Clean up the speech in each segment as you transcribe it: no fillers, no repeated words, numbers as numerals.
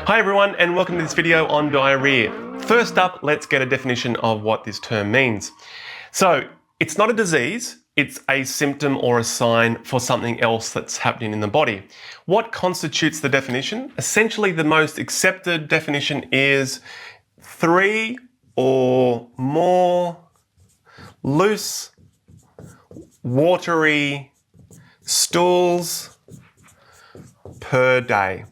Hi everyone, and welcome to this video on diarrhea. First up, let's get a definition of what this term means. So, it's not a disease, it's a symptom or a sign for something else that's happening in the body. What constitutes the definition? Essentially, the most accepted definition is 3 or more loose, watery stools per day.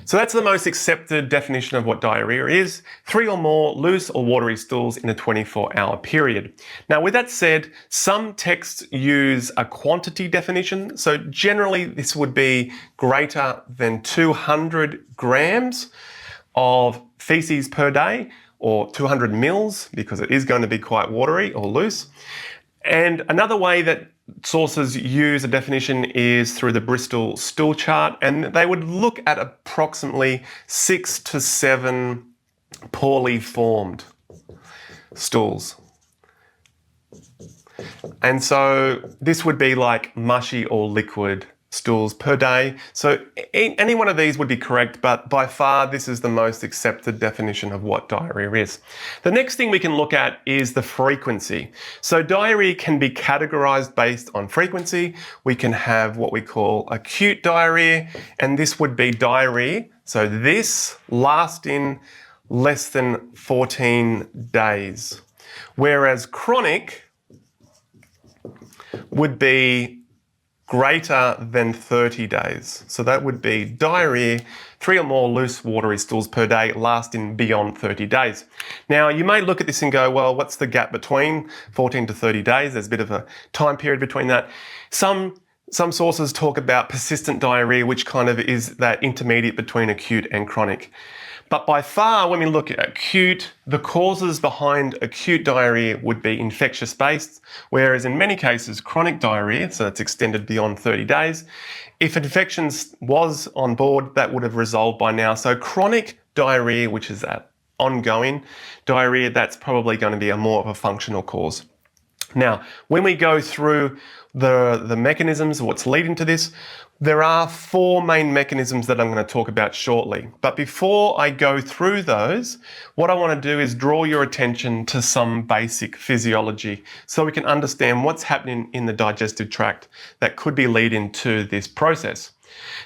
So that's the most accepted definition of what diarrhea is, 3 or more loose or watery stools in a 24-hour period. Now, with that said, some texts use a quantity definition. So generally, this would be greater than 200 grams of feces per day, or 200 mils, because it is going to be quite watery or loose. And another way that sources use a definition is through the Bristol stool chart, and they would look at approximately 6 to 7 poorly formed stools. And so this would be like mushy or liquid stools per day. So any one of these would be correct, but by far this is the most accepted definition of what diarrhea is. The next thing we can look at is the frequency. So diarrhea can be categorized based on frequency. We can have what we call acute diarrhea, and this would be diarrhea. So this lasting less than 14 days. Whereas chronic would be greater than 30 days. So that would be diarrhea, 3 or more loose watery stools per day lasting beyond 30 days. Now, you may look at this and go, well, what's the gap between 14 to 30 days? There's a bit of a time period between that. Some sources talk about persistent diarrhea, which kind of is that intermediate between acute and chronic. But by far, when we look at acute, the causes behind acute diarrhea would be infectious based, whereas in many cases, chronic diarrhea, so that's extended beyond 30 days, if infections was on board, that would have resolved by now. So chronic diarrhea, which is that ongoing diarrhea, that's probably going to be more of a functional cause. Now, when we go through the mechanisms, what's leading to this, there are 4 main mechanisms that I'm going to talk about shortly. But before I go through those, what I want to do is draw your attention to some basic physiology so we can understand what's happening in the digestive tract that could be leading to this process.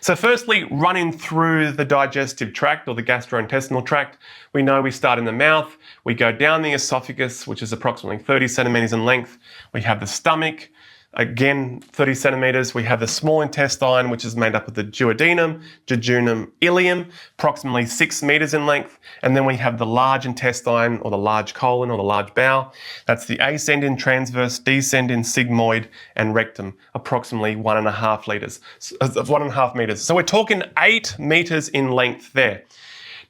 So firstly, running through the digestive tract or the gastrointestinal tract, we know we start in the mouth, we go down the esophagus, which is approximately 30 centimeters in length. We have the stomach, again 30 centimeters. We have the small intestine, which is made up of the duodenum, jejunum, ileum, approximately 6 meters in length. And then we have the large intestine or the large colon or the large bowel. That's the ascending, transverse, descending, sigmoid, and rectum, approximately 1.5 meters. So we're talking 8 meters in length there.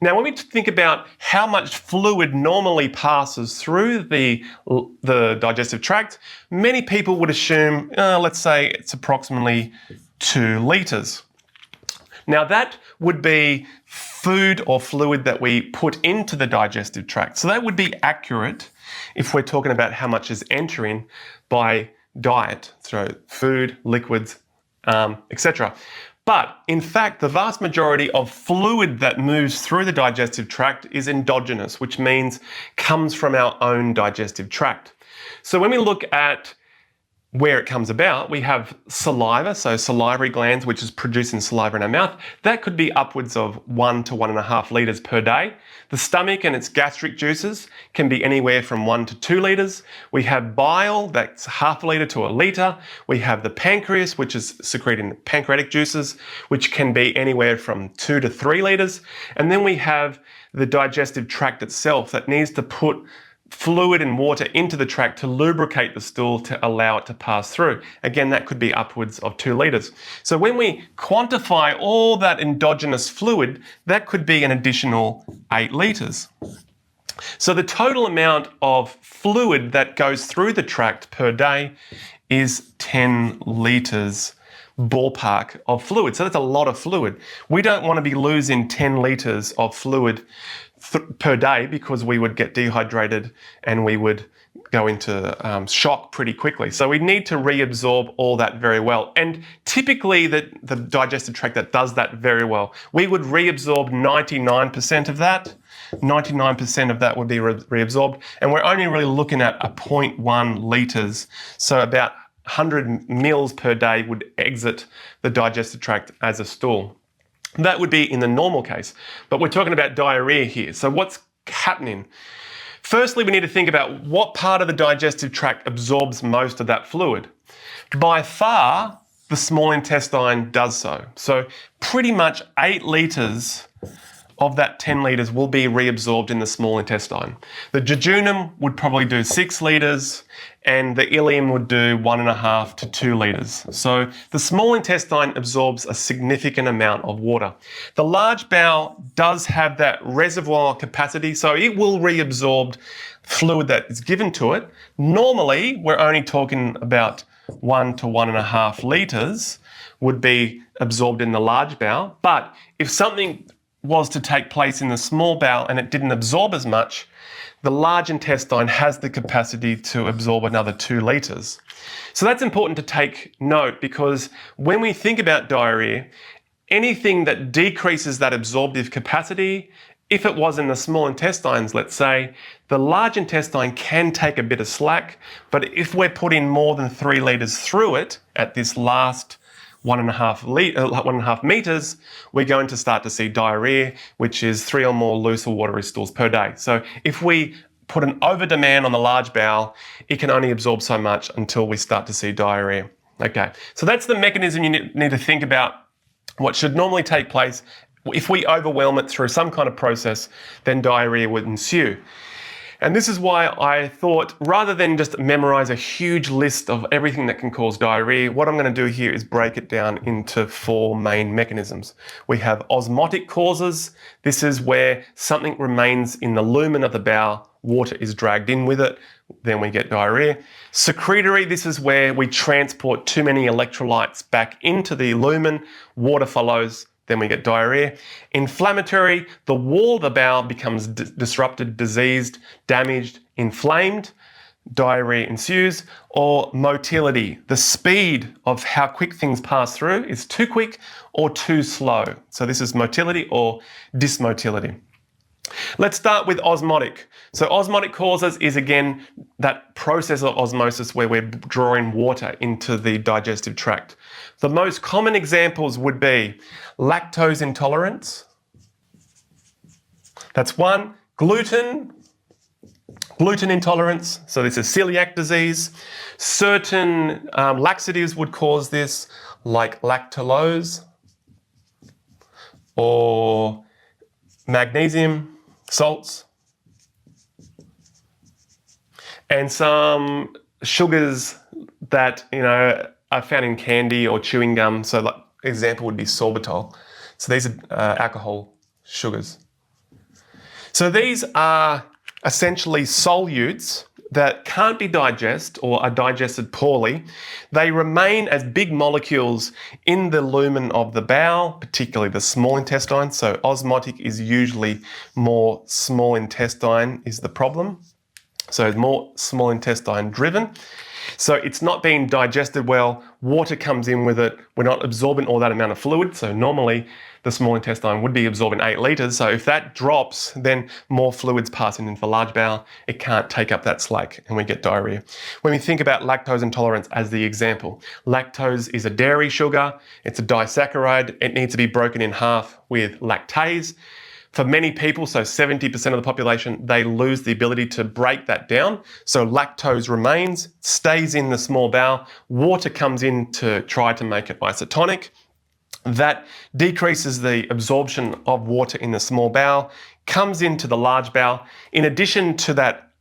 Now, when we think about how much fluid normally passes through the digestive tract, many people would assume, let's say it's approximately 2 liters. Now, that would be food or fluid that we put into the digestive tract. So that would be accurate if we're talking about how much is entering by diet, so food, liquids, etc. But in fact, the vast majority of fluid that moves through the digestive tract is endogenous, which means comes from our own digestive tract. So when we look at where it comes about, we have saliva, so salivary glands, which is producing saliva in our mouth. That could be upwards of 1 to 1.5 litres per day. The stomach and its gastric juices can be anywhere from 1 to 2 litres. We have bile, that's 0.5 litre to 1 litre. We have the pancreas, which is secreting pancreatic juices, which can be anywhere from 2 to 3 litres. And then we have the digestive tract itself that needs to put fluid and water into the tract to lubricate the stool to allow it to pass through. Again, that could be upwards of 2 litres. So when we quantify all that endogenous fluid, that could be an additional 8 litres. So the total amount of fluid that goes through the tract per day is 10 litres ballpark of fluid. So that's a lot of fluid. We don't want to be losing 10 litres of fluid per day because we would get dehydrated and we would go into shock pretty quickly. So we need to reabsorb all that very well. And typically the digestive tract that does that very well, we would reabsorb 99% of that. 99% of that would be reabsorbed. And we're only really looking at a 0.1 litres. So about 100 mils per day would exit the digestive tract as a stool. That would be in the normal case. But we're talking about diarrhea here. So what's happening? Firstly, we need to think about what part of the digestive tract absorbs most of that fluid. By far, the small intestine does so. So pretty much 8 litres of that 10 litres will be reabsorbed in the small intestine. The jejunum would probably do 6 litres and the ileum would do 1.5 to 2 litres. So the small intestine absorbs a significant amount of water. The large bowel does have that reservoir capacity, so it will reabsorb fluid that is given to it. Normally, we're only talking about 1 to 1.5 litres would be absorbed in the large bowel, but if something was to take place in the small bowel and it didn't absorb as much, the large intestine has the capacity to absorb another 2 litres. So that's important to take note, because when we think about diarrhea, anything that decreases that absorptive capacity, if it was in the small intestines, let's say, the large intestine can take a bit of slack, but if we're putting more than 3 litres through it at this last 1.5 metres, we're going to start to see diarrhea, which is 3 or more loose or watery stools per day. So if we put an over demand on the large bowel, it can only absorb so much until we start to see diarrhea. Okay, so that's the mechanism you need to think about. What should normally take place, if we overwhelm it through some kind of process, then diarrhea would ensue. And this is why I thought, rather than just memorize a huge list of everything that can cause diarrhea, what I'm going to do here is break it down into 4 main mechanisms. We have osmotic causes. This is where something remains in the lumen of the bowel, water is dragged in with it, then we get diarrhea. Secretory, this is where we transport too many electrolytes back into the lumen, water follows, then we get diarrhea. Inflammatory, the wall of the bowel becomes disrupted, diseased, damaged, inflamed, diarrhea ensues. Or motility, the speed of how quick things pass through is too quick or too slow. So this is motility or dysmotility. Let's start with osmotic. So osmotic causes is again that process of osmosis where we're drawing water into the digestive tract. The most common examples would be lactose intolerance. That's one. Gluten intolerance. So this is celiac disease. Certain laxatives would cause this, like lactulose or magnesium salts, and some sugars that are found in candy or chewing gum. So like example would be sorbitol. So these are alcohol sugars. So these are essentially solutes that can't be digested or are digested poorly. They remain as big molecules in the lumen of the bowel, particularly the small intestine. So osmotic is usually more small intestine is the problem. So it's more small intestine driven. So it's not being digested well, water comes in with it, we're not absorbing all that amount of fluid. So normally the small intestine would be absorbing 8 litres. So if that drops, then more fluids passing into the large bowel, it can't take up that slack and we get diarrhea. When we think about lactose intolerance as the example, lactose is a dairy sugar, it's a disaccharide, it needs to be broken in half with lactase. For many people, so 70% of the population, they lose the ability to break that down. So lactose remains, stays in the small bowel, water comes in to try to make it isotonic. That decreases the absorption of water in the small bowel, comes into the large bowel. In addition to that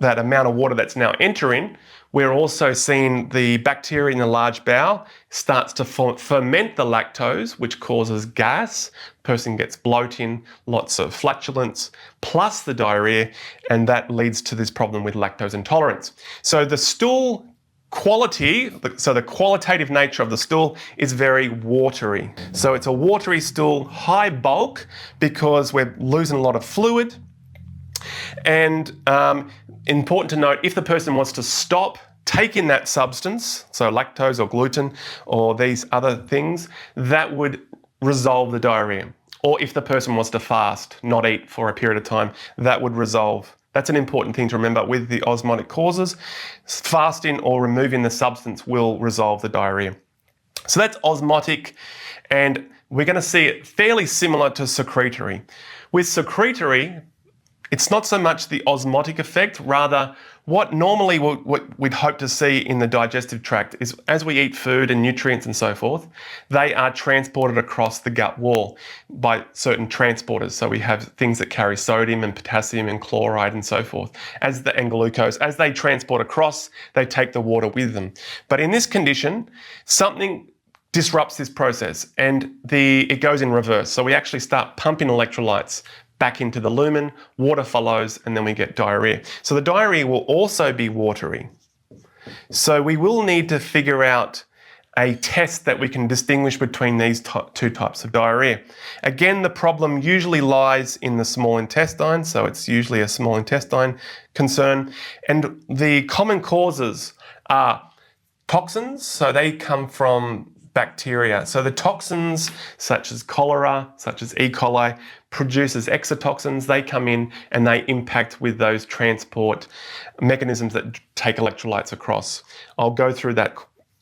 amount of water that's now entering, we're also seeing the bacteria in the large bowel starts to ferment the lactose, which causes gas. Person gets bloating, lots of flatulence, plus the diarrhea, and that leads to this problem with lactose intolerance. So the stool quality, so the qualitative nature of the stool is very watery. So it's a watery stool, high bulk, because we're losing a lot of fluid. And important to note, if the person wants to stop taking that substance, so lactose or gluten or these other things, that would resolve the diarrhea. Or if the person wants to fast, not eat for a period of time, that would resolve. That's an important thing to remember with the osmotic causes. Fasting or removing the substance will resolve the diarrhea. So that's osmotic, and we're going to see it fairly similar to secretory. With secretory, it's not so much the osmotic effect, rather what normally what we'd hope to see in the digestive tract is as we eat food and nutrients and so forth, they are transported across the gut wall by certain transporters. So we have things that carry sodium and potassium and chloride and so forth, and glucose. As they transport across, they take the water with them. But in this condition, something disrupts this process and it goes in reverse. So we actually start pumping electrolytes back into the lumen, water follows, and then we get diarrhea. So the diarrhea will also be watery. So we will need to figure out a test that we can distinguish between these two types of diarrhea. Again, the problem usually lies in the small intestine, so it's usually a small intestine concern. And the common causes are toxins, so they come from bacteria. So the toxins such as cholera, such as E. coli, produces exotoxins. They come in and they impact with those transport mechanisms that take electrolytes across. I'll go through that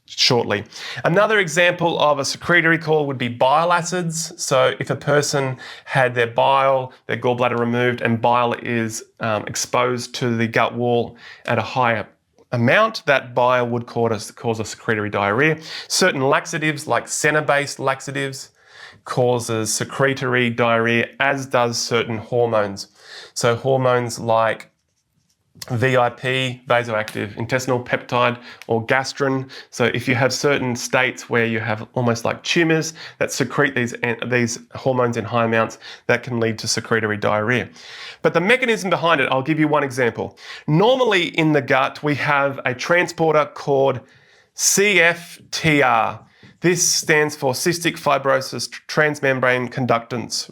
shortly. Another example of a secretory cause would be bile acids. So if a person had their gallbladder removed, and bile is exposed to the gut wall at a higher amount, that bile would cause a secretory diarrhea. Certain laxatives like senna-based laxatives causes secretory diarrhea, as does certain hormones. So hormones like VIP, vasoactive intestinal peptide, or gastrin. So if you have certain states where you have almost like tumours that secrete these hormones in high amounts, that can lead to secretory diarrhea. But the mechanism behind it, I'll give you one example. Normally in the gut, we have a transporter called CFTR. This stands for cystic fibrosis transmembrane conductance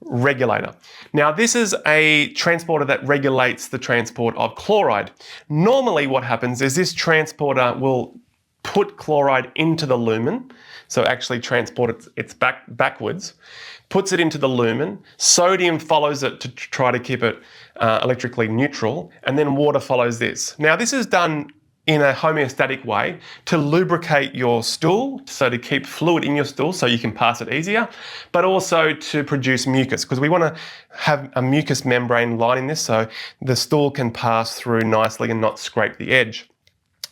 regulator. Now, this is a transporter that regulates the transport of chloride. Normally what happens is this transporter will put chloride into the lumen, so actually transport it backwards, puts it into the lumen, sodium follows it to try to keep it electrically neutral, and then water follows this. Now, this is done in a homeostatic way to lubricate your stool, so to keep fluid in your stool so you can pass it easier, but also to produce mucus, because we want to have a mucus membrane lining this so the stool can pass through nicely and not scrape the edge.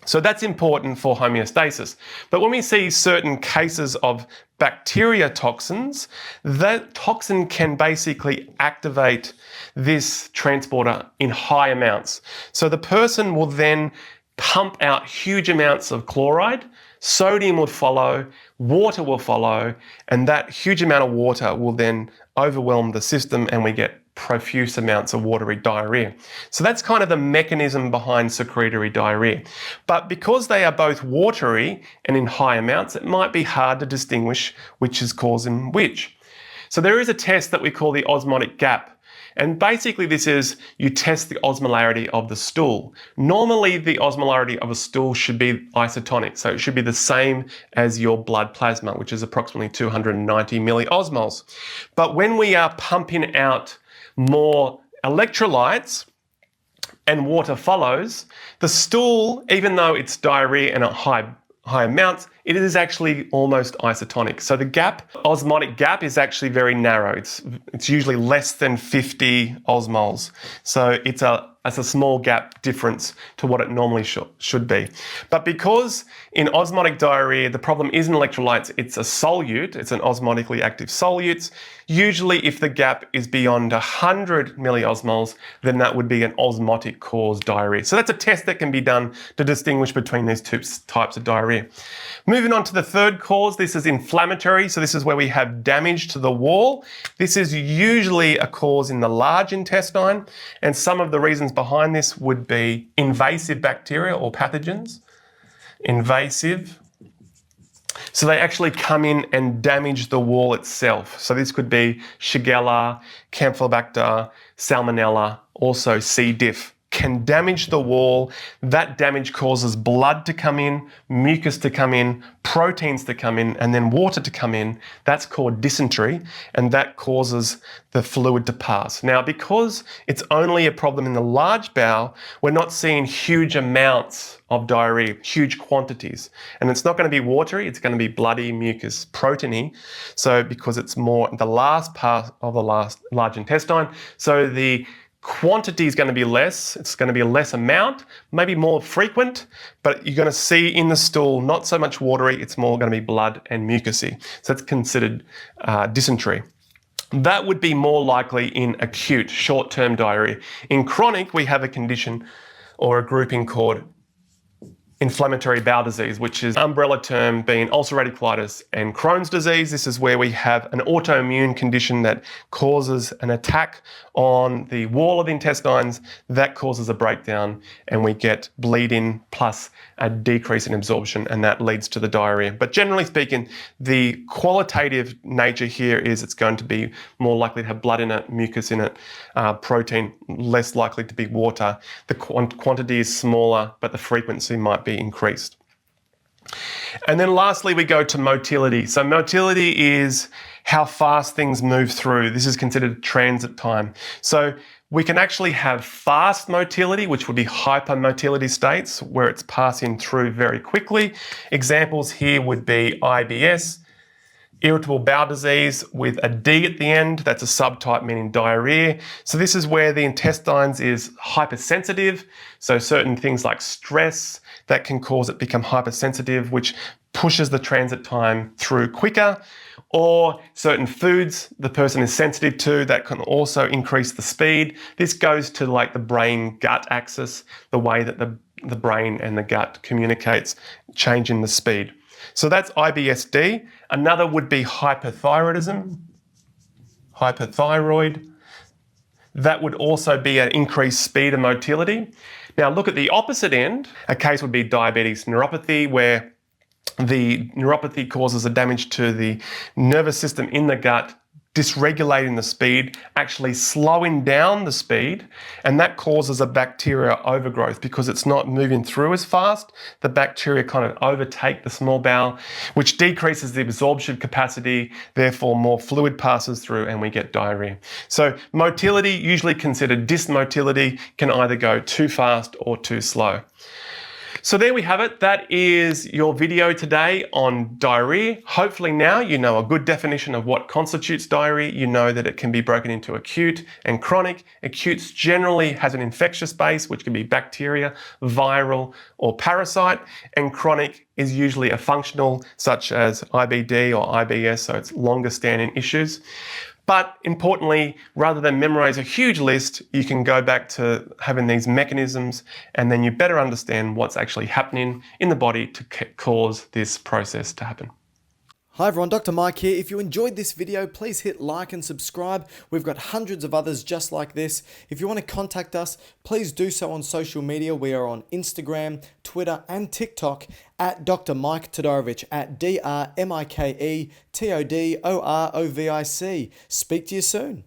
So that's important for homeostasis. But when we see certain cases of bacteria toxins, that toxin can basically activate this transporter in high amounts. So the person will then pump out huge amounts of chloride, sodium will follow, water will follow, and that huge amount of water will then overwhelm the system and we get profuse amounts of watery diarrhea. So that's kind of the mechanism behind secretory diarrhea. But because they are both watery and in high amounts, it might be hard to distinguish which is causing which. So there is a test that we call the osmotic gap. And basically this is, you test the osmolarity of the stool. Normally the osmolarity of a stool should be isotonic, so it should be the same as your blood plasma, which is approximately 290 milliosmoles. But when we are pumping out more electrolytes and water follows, the stool, even though it's diarrhea and at high amounts, it is actually almost isotonic. So the gap, osmotic gap, is actually very narrow. It's usually less than 50 osmoles. So it's a small gap difference to what it normally should be. But because in osmotic diarrhea, the problem isn't electrolytes, it's a solute, it's an osmotically active solute. Usually if the gap is beyond 100 milliosmoles, then that would be an osmotic caused diarrhea. So that's a test that can be done to distinguish between these two types of diarrhea. Moving on to the third cause, this is inflammatory. So this is where we have damage to the wall. This is usually a cause in the large intestine, and some of the reasons behind this would be invasive bacteria or pathogens. Invasive. So they actually come in and damage the wall itself. So this could be Shigella, Campylobacter, Salmonella, also C. diff, can damage the wall. That damage causes blood to come in, mucus to come in, proteins to come in, and then water to come in. That's called dysentery, and that causes the fluid to pass. Now, because it's only a problem in the large bowel, we're not seeing huge amounts of diarrhea, huge quantities. And it's not going to be watery, it's going to be bloody, mucus, proteiny. So because it's more the last part of the large intestine, so the quantity is going to be less, it's going to be a less amount, maybe more frequent, but you're going to see in the stool not so much watery, it's more going to be blood and mucousy. So that's considered dysentery. That would be more likely in acute, short-term diarrhea. In chronic, we have a condition or a grouping called inflammatory bowel disease, which is umbrella term being ulcerative colitis and Crohn's disease. This is where we have an autoimmune condition that causes an attack on the wall of the intestines that causes a breakdown, and we get bleeding plus a decrease in absorption, and that leads to the diarrhea. But generally speaking, the qualitative nature here is it's going to be more likely to have blood in it, mucus in it, protein, less likely to be water. The quantity is smaller, but the frequency might be increased. And then lastly, we go to motility. So motility is how fast things move through. This is considered transit time. So we can actually have fast motility, which would be hypermotility states, where it's passing through very quickly. Examples here would be IBS, irritable bowel disease with a D at the end. That's a subtype meaning diarrhea. So this is where the intestines is hypersensitive. So certain things like stress, that can cause it become hypersensitive, which pushes the transit time through quicker. Or certain foods the person is sensitive to, that can also increase the speed. This goes to like the brain-gut axis, the way that the brain and the gut communicates, changing the speed. So that's IBSD. Another would be hypothyroidism, hypothyroid. That would also be an increased speed of motility. Now look at the opposite end. A case would be diabetes neuropathy, where the neuropathy causes a damage to the nervous system in the gut, dysregulating the speed, actually slowing down the speed, and that causes a bacteria overgrowth because it's not moving through as fast. The bacteria kind of overtake the small bowel, which decreases the absorption capacity, therefore more fluid passes through and we get diarrhea. So motility, usually considered dysmotility, can either go too fast or too slow. So there we have it. That is your video today on diarrhea. Hopefully now you know a good definition of what constitutes diarrhea. You know that it can be broken into acute and chronic. Acute generally has an infectious base, which can be bacteria, viral, or parasite. And chronic is usually a functional, such as IBD or IBS, so it's longer standing issues. But importantly, rather than memorize a huge list, you can go back to having these mechanisms, and then you better understand what's actually happening in the body to cause this process to happen. Hi everyone, Dr. Mike here. If you enjoyed this video, please hit like and subscribe. We've got hundreds of others just like this. If you want to contact us, please do so on social media. We are on Instagram, Twitter, and TikTok at Dr. Mike Todorovic, at DrMiketodorovic. Speak to you soon.